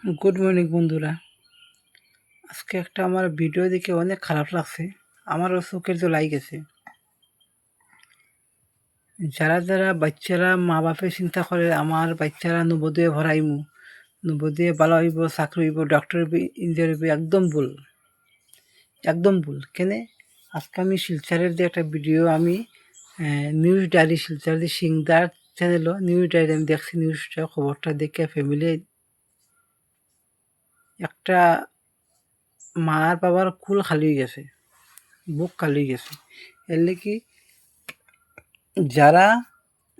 Good morning বন্ধুরা। আজকে একটা আমার ভিডিও দেখে অনেক খারাপ লাগছে, আমারও চোখের জল আই গেছে। যারা যারা বাচ্চারা মা বাপে চিন্তা করে আমার বাচ্চারা নবোদয়ে ভরাইমু, নবোদয়ে ভালো হইব, চাকরি হইব, ডক্টর হইব, ইঞ্জিনিয়ার হইব, একদম ভুল, একদম ভুল। কেনে আজকে আমি শিলচরের যে একটা ভিডিও আমি নিউজ ডায়েরি, শিলচর যে সিংদার চ্যানেলও নিউজ ডায়েরি আমি দেখছি, নিউজটা খবরটা দেখে ফ্যামিলি একটা মার বাবার কুল খালি হয়ে গেছে, বুক খালি হয়ে গেছে। এর কি যারা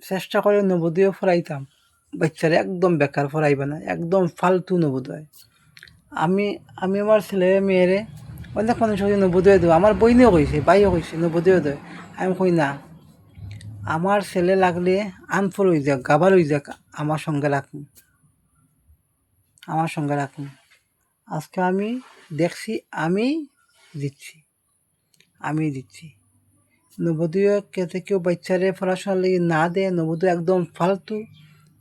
চেষ্টা করে নবোদয় পড়াইতাম বাচ্চারা একদম বেকার পড়াইবে না, একদম ফালতু নবোদয়। আমি আমি আমার ছেলে মেয়েরে অনেক মানুষ হয়েছে নবোদয় দেবো, আমার বইনেও কইছে, বাইও কইছে নবোদয় দেয়। আমি কই না, আমার ছেলে লাগলে আনফল হয়ে যাক, গাবার হয়ে যাক, আমার সঙ্গে রাখুন, আমার সঙ্গে রাখুন। আজকে আমি দেখছি, আমি দিচ্ছি, আমি দিচ্ছি। নবোদয় কেতে কেউ বাচ্চারে পড়াশোনার লেগে না দেয়, নবোদয় একদম ফালতু,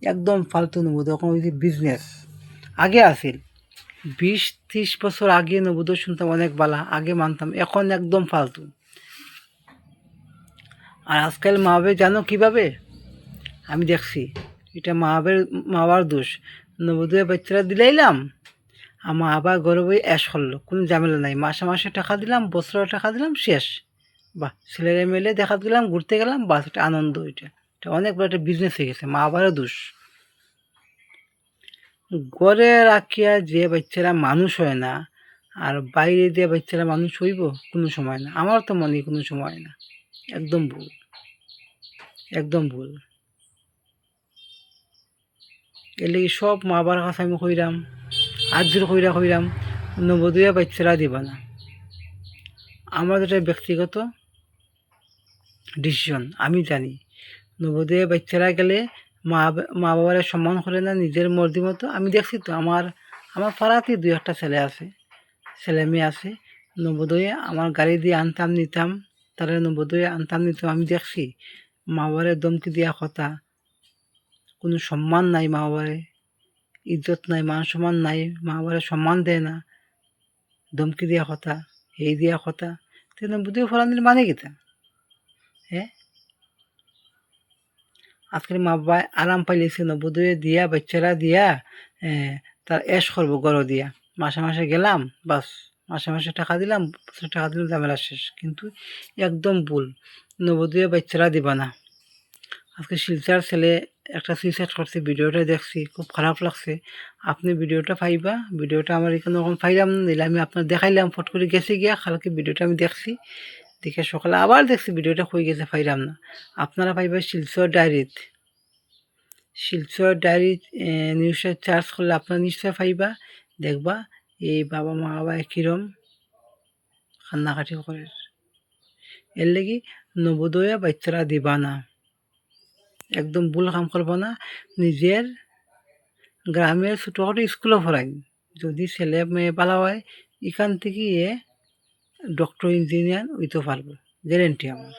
একদম ফালতু নবোদয়। এখন ওই যে বিজনেস আগে আসিল 20-30 বছর আগে নবোদয় শুনতাম অনেক বালা, আগে মানতাম, এখন একদম ফালতু। আর আজকাল মা বাবা জানো কীভাবে, আমি দেখছি এটা মা বাবার দোষ। নবোদয় বাচ্চারা দিলাইলাম, আমার আবার ঘরে বই অ্যাশ করলো, কোনো ঝামেলা নাই, মাসে মাসে টাকা দিলাম, বছরে টাকা দিলাম, শেষ। বাহ, ছেলেরা মেলে দেখা দিলাম, ঘুরতে গেলাম, বাস, এটা আনন্দ। এটা অনেক বড় একটা বিজনেস হয়ে গেছে, মা বাবারও দোষ। ঘরে রাখিয়া যে বাচ্চারা মানুষ হয় না, আর বাইরে দিয়ে বাচ্চারা মানুষ হইব, কোনো সময় না, আমার তো মনে কোনো সময় না। একদম ভুল, একদম ভুল। এর লেগে সব মা বাবার কাছে আমি কইরাম, আজর কইরাম, নবোদয়া বাচ্চারা দিবা না। আমার যেটা ব্যক্তিগত ডিসিশন, আমি জানি নবোদয়ে বাচ্চারা গেলে মা বাবারা সম্মান করে না, নিজের মর্জি মতো। আমি দেখছি তো, আমার আমার পাড়াতে 2-1টা ছেলে আছে, ছেলে মেয়ে আছে, নবোদয়ে আমার গাড়ি দিয়ে আনতাম নিতাম, তারা নবোদয়ে আনতাম নিতাম। আমি দেখছি মা বাবারে দমকি দেওয়া কথা, কোনো সম্মান নাই, মা বাবারে ইজ্জত নাই, মান সম্মান নাই, মা বাবারে সম্মান দেয় না, ধমকি দেওয়া কথা, এই দেওয়া কথা। তো নবোদয়ে ফলানির মানে কিতা? হ্যাঁ, আজকের মা বাবা আরাম পাইলেছে নবোদয়ে দিয়া, বাচ্চারা দিয়া তার এশ করবো গড় দিয়া, মাসে মাসে গেলাম, বাস, মাসে মাসে টাকা দিলাম, টাকা দিলাম, ঝামেলা শেষ। কিন্তু একদম ভুল, নবোদয়ে বাচ্চারা দিবা না। আজকে শিলচার ছেলে একটা সুইসাইড করছে, ভিডিওটা দেখছি, খুব খারাপ লাগছে। আপনি ভিডিওটা পাইবা, ভিডিওটা আমার এখানে ওরকম পাইলাম না, নিলে আমি আপনার দেখাইলাম, ফট করে গেছি গিয়া, কালকে ভিডিওটা আমি দেখছি, দেখে সকালে আবার দেখছি ভিডিওটা হয়ে গেছে, পাইলাম না। আপনারা পাইবা শিলচর ডায়েরিত, শিলচর ডায়েরি নিউজটা চার্জ করলে আপনারা নিশ্চয় পাইবা, দেখবা এই বাবা মা বাবা কিরম কান্নাকাটি করে। এর লেগে নবোদয়া বাচ্চারা দিবা না, একদম ভুল কাম করবো না। নিজের গ্রামের ছোটোখাটো স্কুলও পড়াইন, যদি ছেলে মেয়ে ভালো হয়, এখান থেকে ডক্টর ইঞ্জিনিয়ার হইতে পারবো, গ্যারেন্টি আমার।